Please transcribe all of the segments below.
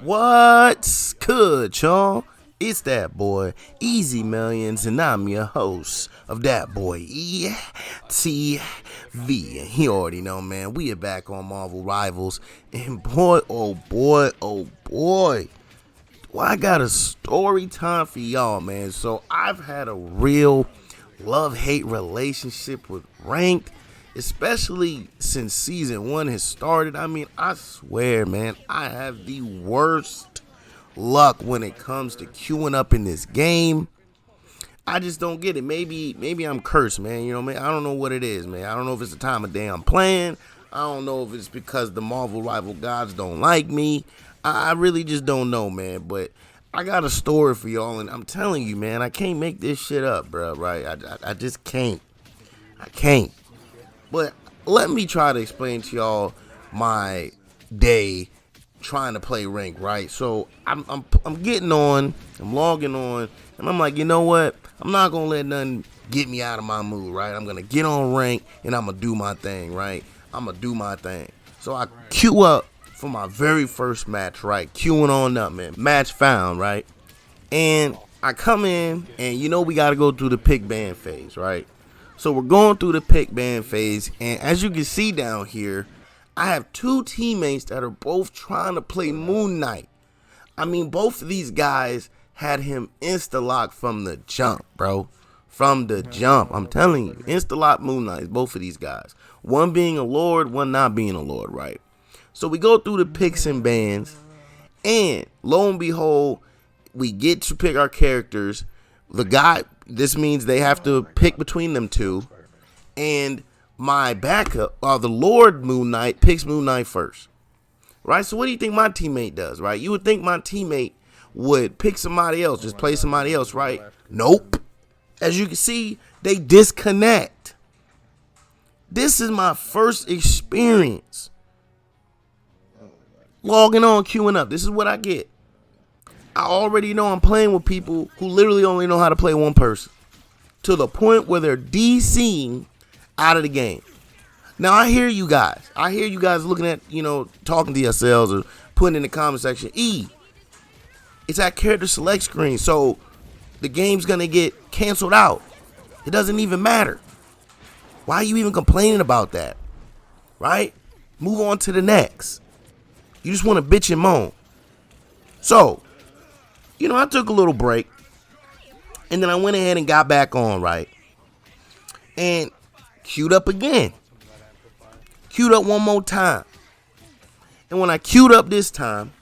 What's good, y'all? It's that boy, Easy Millions, and I'm your host of that boy, ETV. And you already know, man, we are back on Marvel Rivals, and boy, oh boy, oh boy, do I got a story time for y'all, man. So I've had a real love-hate relationship with Ranked, especially since season 1 has started. I mean, I swear, man, I have the worst luck when it comes to queuing up in this game. I just don't get it. Maybe I'm cursed, man. You know, man. I don't know what it is, man. I don't know if it's the time of day I'm playing. I don't know if it's because the Marvel rival gods don't like me. I really just don't know, man. But I got a story for y'all, and I'm telling you, man, I can't make this shit up, bro. Right? I just can't. I can't. But let me try to explain to y'all my day trying to play rank, right? So I'm getting on, I'm logging on, and I'm like, you know what? I'm not gonna let nothing get me out of my mood, right? I'm gonna get on rank and I'm gonna do my thing, right? I'm gonna do my thing. So I queue up for my very first match, right? Queuing on up, man. Match found, right? And I come in, and you know we gotta go through the pick ban phase, right? So we're going through the pick ban phase, and as you can see down here, I have two teammates that are both trying to play Moon Knight. I mean, both of these guys had him insta-lock from the jump, bro. From the jump. I'm telling you, insta-lock Moon Knight, both of these guys. One being a Lord, one not being a Lord, right? So we go through the picks and bans, and lo and behold, we get to pick our characters. This means they have to pick between them two, and my backup, the Lord Moon Knight, picks Moon Knight first, right? So what do you think my teammate does, right? You would think my teammate would pick somebody else, just play somebody else, right? Nope. As you can see, they disconnect. This is my first experience logging on, queuing up. This is what I get. I already know I'm playing with people who literally only know how to play one person, to the point where they're DCing out of the game. Now I hear you guys. Looking at, talking to yourselves or putting in the comment section, it's that character select screen, so the game's gonna get canceled out. It doesn't even matter. Why are you even complaining about that? Right? Move on to the next. You just want to bitch and moan. So, I took a little break, and then I went ahead and got back on, right? And queued up again. Queued up one more time. And when I queued up this time,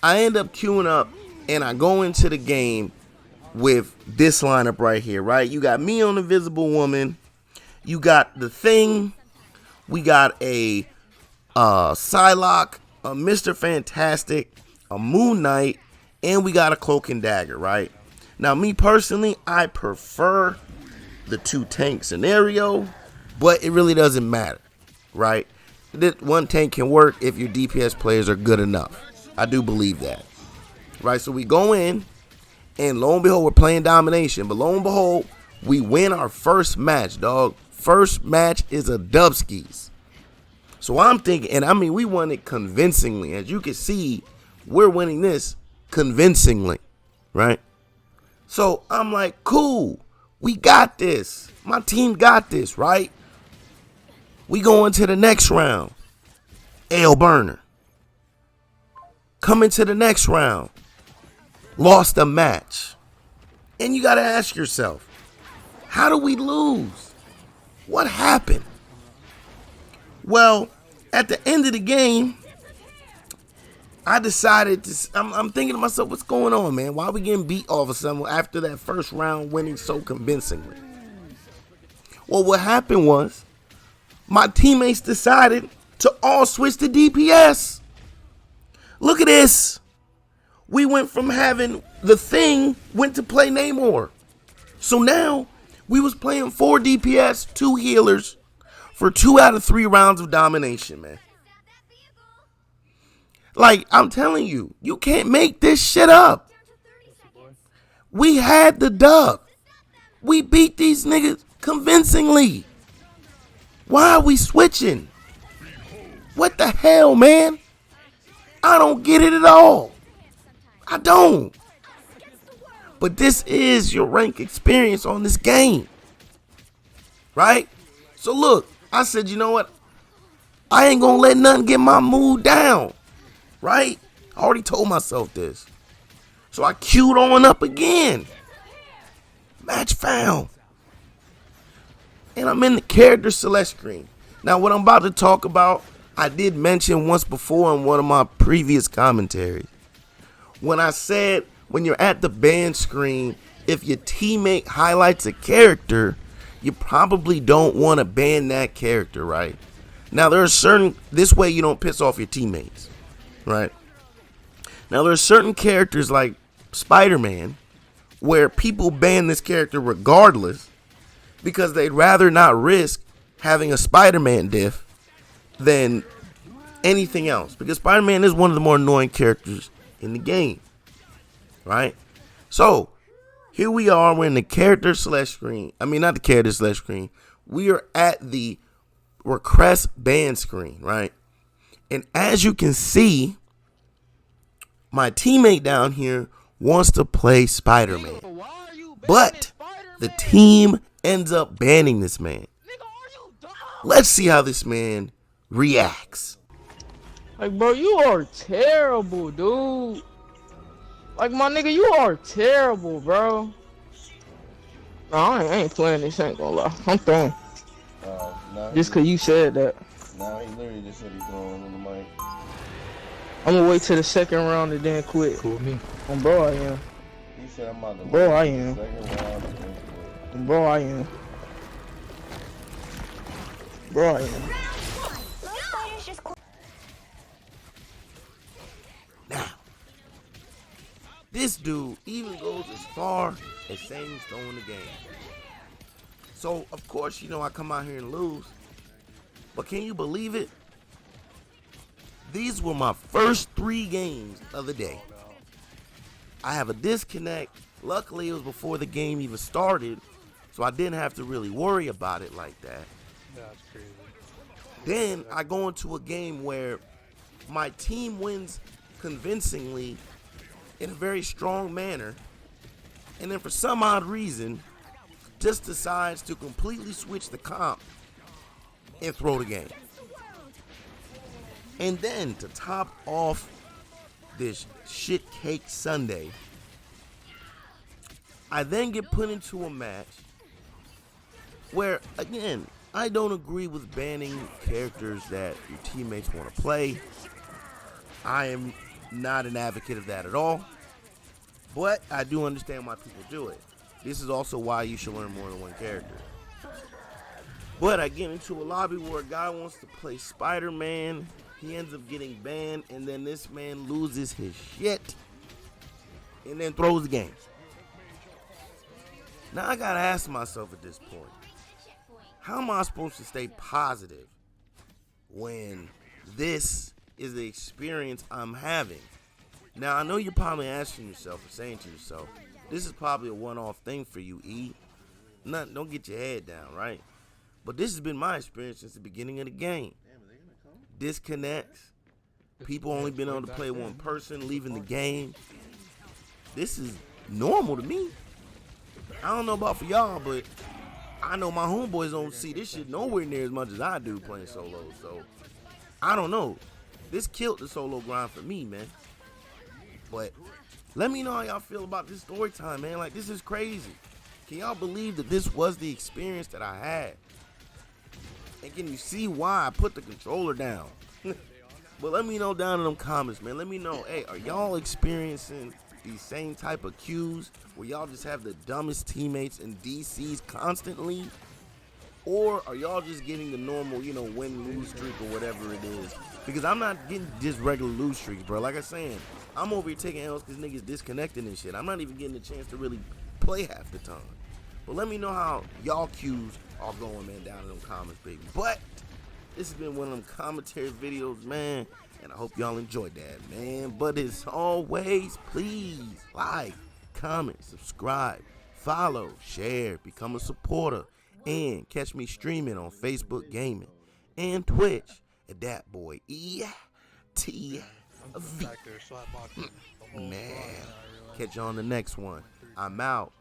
I end up queuing up, and I go into the game with this lineup right here, right? You got me on Invisible Woman. You got the Thing. We got a Psylocke, a Mr. Fantastic, a Moon Knight, and we got a Cloak and Dagger, right? Now, me personally, I prefer the two tank scenario, but it really doesn't matter, right? This one tank can work if your DPS players are good enough. I do believe that, right? So we go in, and lo and behold, we're playing domination, but lo and behold, we win our first match, dog. First match is a dubskis. So I'm thinking, and I mean, we won it convincingly. As you can see, we're winning this convincingly, right? So I'm like, cool, we got this. My team got this, right? We go into the next round. Ale Burner. Coming to the next round. Lost a match. And you got to ask yourself, how do we lose? What happened? Well, at the end of the game, I decided I'm thinking to myself, what's going on, man? Why are we getting beat all of a sudden after that first round winning so convincingly? Well, what happened was my teammates decided to all switch to DPS. Look at this. We went from having the Thing went to play Namor. So now we was playing 4 DPS, 2 healers for 2 out of 3 rounds of domination, man. Like, I'm telling you, you can't make this shit up. We had the dub. We beat these niggas convincingly. Why are we switching? What the hell, man? I don't get it at all. I don't. But this is your rank experience on this game. Right? So look, I said, you know what? I ain't gonna let nothing get my mood down. Right? I already told myself this. So I queued on up again. Match found. And I'm in the character select screen. Now what I'm about to talk about, I did mention once before in one of my previous commentaries. When I said when you're at the ban screen, if your teammate highlights a character, you probably don't want to ban that character, right? Now there are certain, this way you don't piss off your teammates, right? Now there are certain characters like Spider-Man where people ban this character regardless because they'd rather not risk having a Spider-Man diff than anything else, because Spider-Man is one of the more annoying characters in the game, right? So here we are, we're in the character select screen. I mean, not the character select screen. We are at the request ban screen, right? And as you can see, my teammate down here wants to play Spider-Man, but the team ends up banning this man. Let's see how this man reacts. Like, bro, you are terrible, dude. Like, my nigga, you are terrible, bro. No, I ain't playing this, ain't gonna lie. I'm throwing. Just cause you said that. Nah, he literally just said he's throwing on the mic. I'm gonna wait till the second round and then quit. Cool with me. Bro, I am. He said I'm about to Bro, wait I till the am. second round and then quit. Bro, I am. Bro, I am. Now, this dude even goes as far as saying he's throwing the game. So, of course, you know I come out here and lose. But can you believe it? These were my first 3 games of the day. I have a disconnect. Luckily, it was before the game even started, so I didn't have to really worry about it like that. That's crazy. Then I go into a game where my team wins convincingly in a very strong manner, and then for some odd reason just decides to completely switch the comp and throw the game. And then to top off this shit cake Sunday, I then get put into a match where, again, I don't agree with banning characters that your teammates want to play. I am not an advocate of that at all, but I do understand why people do it. This is also why you should learn more than one character. But I get into a lobby where a guy wants to play Spider-Man. He ends up getting banned, and then this man loses his shit and then throws the game. Now I gotta ask myself at this point, how am I supposed to stay positive when this is the experience I'm having? Now I know you're probably asking yourself or saying to yourself, this is probably a one-off thing for you, E. Don't get your head down, right? But this has been my experience since the beginning of the game. Disconnects, people only been able to play one person, leaving the game. This is normal to me. I don't know about for y'all, but I know my homeboys don't see this shit nowhere near as much as I do playing solo. So I don't know. This killed the solo grind for me, man. But let me know how y'all feel about this story time, man. Like, this is crazy. Can y'all believe that this was the experience that I had? And can you see why I put the controller down? But let me know down in them comments, man. Let me know, hey, are y'all experiencing these same type of queues where y'all just have the dumbest teammates and DCs constantly? Or are y'all just getting the normal, you know, win-lose streak or whatever it is? Because I'm not getting just regular lose streaks, bro. Like I'm saying, I'm over here taking L's because niggas disconnecting and shit. I'm not even getting a chance to really play half the time. But let me know how y'all queues are going, man, down in them comments, baby. But this has been one of them commentary videos, man, and I hope y'all enjoyed that, man. But as always, please like, comment, subscribe, follow, share, become a supporter, and catch me streaming on Facebook Gaming and Twitch at Dat Boy E.T. V. Back there slap boxing the whole Man, squad. catch you on the next one. I'm out.